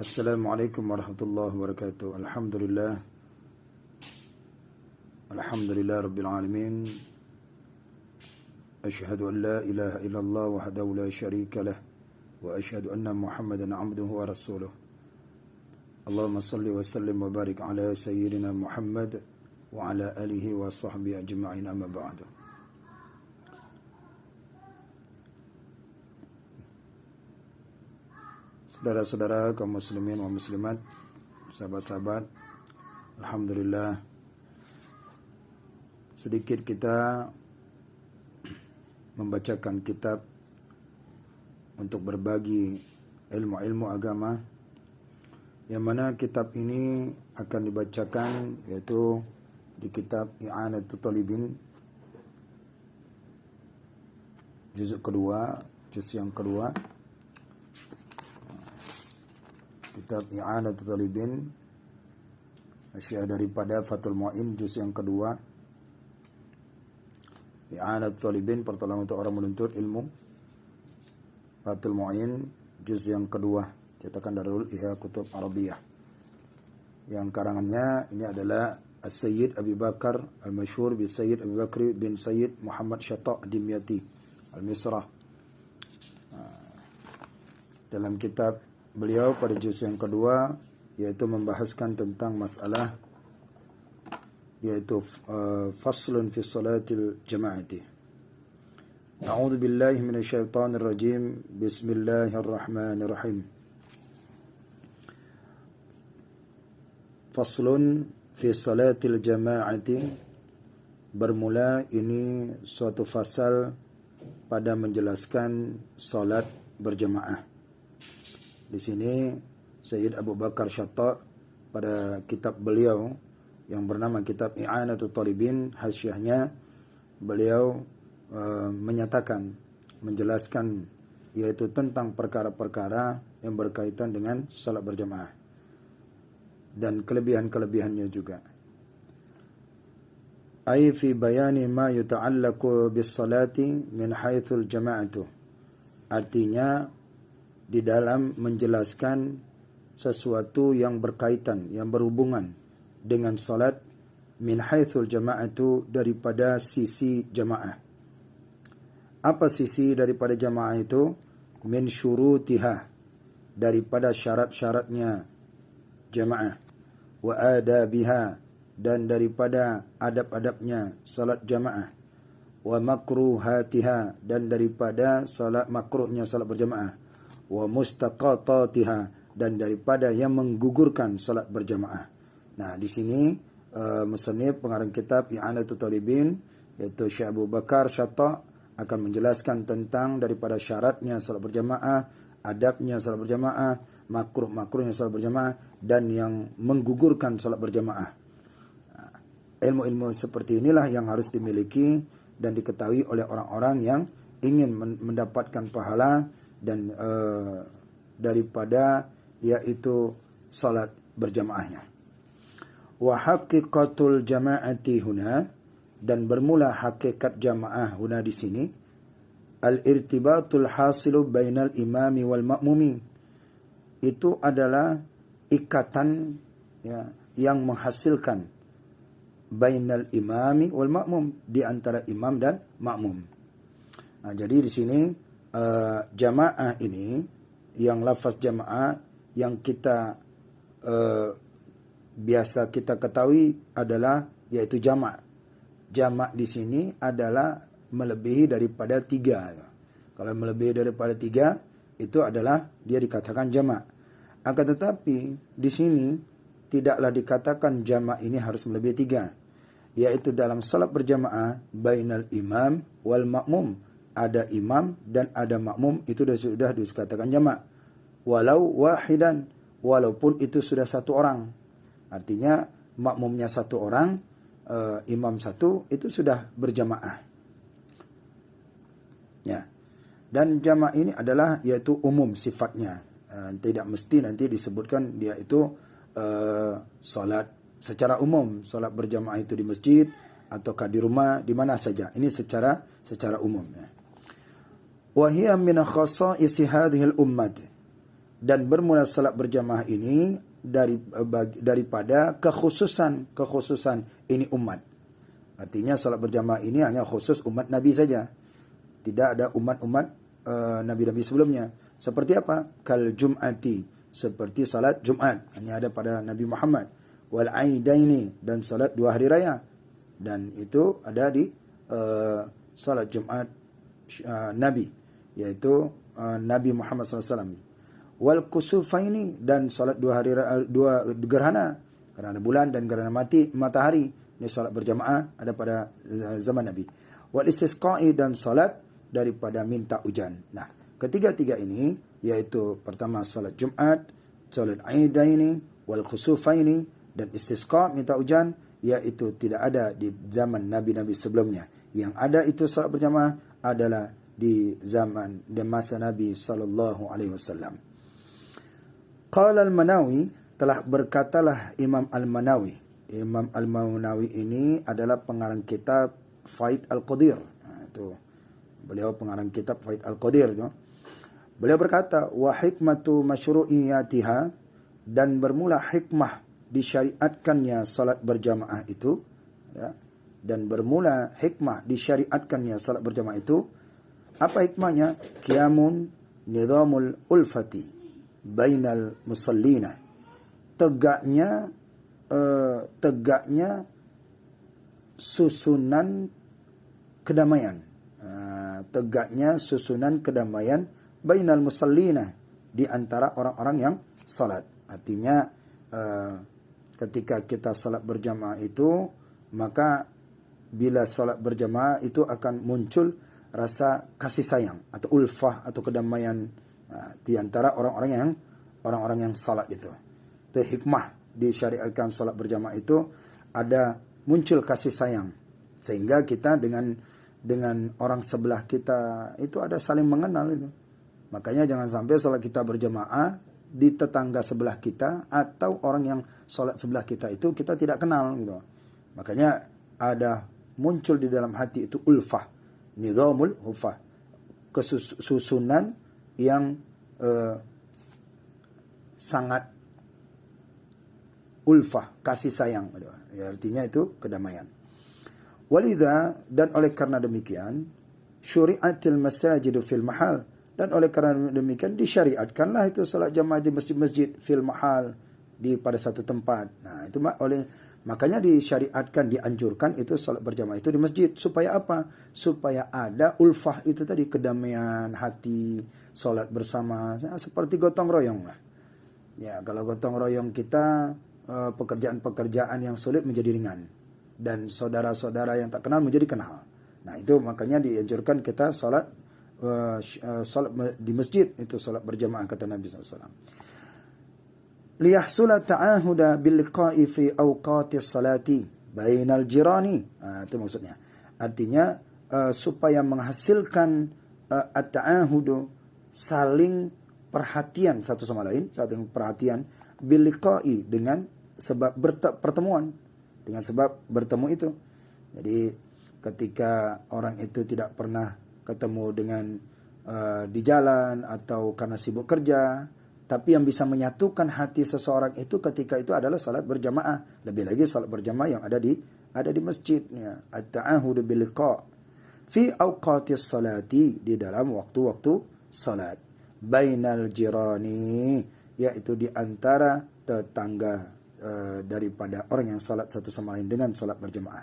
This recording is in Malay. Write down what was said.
Assalamualaikum warahmatullahi wabarakatuh. Alhamdulillah rabbil alamin. Asyhadu an la ilaha illallah wahdahu la syarika lah wa asyhadu anna Muhammadan abduhu wa rasuluh. Allahumma salli wa sallim wa barik ala sayyidina Muhammad wa ala alihi wa sahbihi ajma'in, amma ba'du. Saudara-saudara kaum muslimin wa muslimat, sahabat-sahabat, alhamdulillah sedikit kita membacakan kitab untuk berbagi ilmu-ilmu agama, yang mana kitab ini akan dibacakan yaitu di kitab I'anatul Talibin juz yang kedua, kitab I'anatul Talibin Asy'ah daripada Fathul Mu'in juz yang kedua. I'anatul Talibin, pertolongan untuk orang menuntut ilmu, Fathul Mu'in juz yang kedua, cetakan Darul Ihya Kutub Arabiyah. Yang karangannya ini adalah As-Sayyid Abi Bakar Al-Masyhur bi Sayyid Abi Bakr bin Sayyid Muhammad Syatta' Dimyati Al-Misrah. Dalam kitab beliau pada juz yang kedua, yaitu membahaskan tentang masalah yaitu faslun fi salatil jama'ati. A'udzu billahi minasyaitonir rajim. Bismillahirrahmanirrahim. Faslun fi salatil jama'ati. Bermula ini suatu fasal pada menjelaskan salat berjamaah. Di sini Sayyid Abu Bakar Syatta' pada kitab beliau yang bernama kitab I'anatul Talibin, hasyiahnya beliau menyatakan, menjelaskan yaitu tentang perkara-perkara yang berkaitan dengan salat berjamaah dan kelebihan-kelebihannya juga. Ai fi bayani ma yuta'allaqu bis salati min haitsul jama'atu. Artinya di dalam menjelaskan sesuatu yang berkaitan, yang berhubungan dengan salat min haitsul jama'atu, daripada sisi jamaah. Apa sisi daripada jamaah itu? Min syurutiha, daripada syarat-syaratnya jamaah, wa adabiha, dan daripada adab-adabnya salat jamaah, wa makruhatiha, dan daripada salat makruhnya salat berjamaah, wa mustaqatatiha, dan daripada yang menggugurkan salat berjamaah. Nah, di sini musannif pengarang kitab I'anatul Talibin yaitu Syekh Abu Bakar Syatta' akan menjelaskan tentang daripada syaratnya salat berjamaah, adabnya salat berjamaah, makruhnya salat berjamaah, dan yang menggugurkan salat berjamaah. Ilmu-ilmu seperti inilah yang harus dimiliki dan diketahui oleh orang-orang yang ingin mendapatkan pahala dan daripada yaitu salat berjamaahnya. Wa haqiqatul jama'ati huna, dan bermula hakikat jamaah huna di sini, al-irtibatul hasilu bainal imami wal ma'mumi. Itu adalah ikatan ya, yang menghasilkan bainal imami wal ma'mum, di antara imam dan makmum. Nah, jadi di sini jamaah ini, yang lafaz jamaah yang kita biasa kita ketahui adalah yaitu jamak. Jamak di sini adalah melebihi daripada 3. Kalau melebihi daripada 3 itu adalah dia dikatakan jamak. Akan tetapi di sini tidaklah dikatakan jamak ini harus melebihi 3, yaitu dalam salat berjamaah bainal imam wal makmum, ada imam dan ada makmum, itu sudah dikatakan jamak. Walau wahidan, walaupun itu sudah satu orang. Artinya makmumnya satu orang, imam satu, itu sudah berjamaah. Ya. Dan jamaah ini adalah yaitu umum sifatnya. Tidak mesti nanti disebutkan dia itu salat secara umum, salat berjamaah itu di masjid ataukah di rumah, di mana saja. Ini secara umum ya. Wa hiya min khasaisi hadhihi al-ummah, Dan bermula salat berjamaah ini daripada kekhususan ini umat. Artinya salat berjamaah ini hanya khusus umat Nabi saja. Tidak ada umat-umat Nabi-Nabi sebelumnya. Seperti apa? Kal Jum'ati, seperti salat Jumat, hanya ada pada Nabi Muhammad. Wal Aidaini, dan salat 2 hari raya. Dan itu ada di salat Jumat Nabi, yaitu Nabi Muhammad SAW. Wal Kusufaini, dan salat 2 hari 2 gerhana bulan dan gerhana matahari. Ini salat berjamaah ada pada zaman Nabi. Wal Istisqa'i, dan salat daripada minta hujan. Nah, ketiga-tiga ini, yaitu pertama salat Jumat, salat Aidaini, wal Kusufaini, dan istisqa minta hujan, yaitu tidak ada di zaman Nabi-Nabi sebelumnya. Yang ada itu salat berjamaah adalah di zaman dan masa Nabi sallallahu alaihi wasallam. Qala al-Manawi, telah berkatalah Imam al-Manawi. Imam al-Manawi ini adalah pengarang kitab Faid al-Qadir. Itu beliau pengarang kitab Faid al-Qadir itu. Beliau berkata, wa hikmatu masyru'iyatiha, dan bermula hikmah disyariatkannya salat berjamaah itu, ya, dan bermula hikmah disyariatkannya salat berjamaah itu, apa hikmahnya? Qiyamun nizamul ulfati bainal musallina, tegaknya susunan kedamaian, bainal musallina, di antara orang-orang yang salat. Artinya ketika kita salat berjamaah itu, maka bila salat berjamaah itu akan muncul rasa kasih sayang atau ulfah atau kedamaian di antara orang-orang yang salat itu. Itu hikmah disyariatkan salat berjamaah itu, ada muncul kasih sayang, sehingga kita dengan orang sebelah kita itu ada saling mengenal itu. Makanya jangan sampai salat kita berjamaah di tetangga sebelah kita atau orang yang salat sebelah kita itu kita tidak kenal gitu. Makanya ada muncul di dalam hati itu ulfah, nizamul hufah, kesusunan yang sangat ulfah, kasih sayang. Ya, artinya itu kedamaian. Walidha, dan oleh karena demikian, syuri'atil masajidu fil mahal, dan oleh karena demikian disyariatkanlah itu salat jamaah di masjid-masjid fil mahal, pada satu tempat. Nah, itu makanya disyariatkan, dianjurkan itu salat berjamaah itu di masjid. Supaya apa? Supaya ada ulfah itu tadi, kedamaian hati, salat bersama, seperti gotong royong lah. Ya, kalau gotong royong kita, pekerjaan-pekerjaan yang sulit menjadi ringan, dan saudara-saudara yang tak kenal menjadi kenal. Nah, itu makanya dianjurkan kita salat di masjid, itu salat berjamaah, kata Nabi SAW. Liyahsula ta'ahuda bil liqa'i fi awqatis salati bainal jirani. Itu maksudnya. Artinya supaya menghasilkan at-ta'ahudu, saling perhatian satu sama lain, saling perhatian, bil liqa'i, dengan sebab pertemuan, dengan sebab bertemu itu. Jadi ketika orang itu tidak pernah ketemu dengan di jalan atau karena sibuk kerja, tapi yang bisa menyatukan hati seseorang itu ketika itu adalah salat berjamaah. Lebih lagi salat berjamaah yang ada di masjid. Ya. At-ta'ahud bil liqa' fi awqatis salati, di dalam waktu-waktu salat. Bainal jirani, yaitu di antara tetangga daripada orang yang salat satu sama lain dengan salat berjamaah.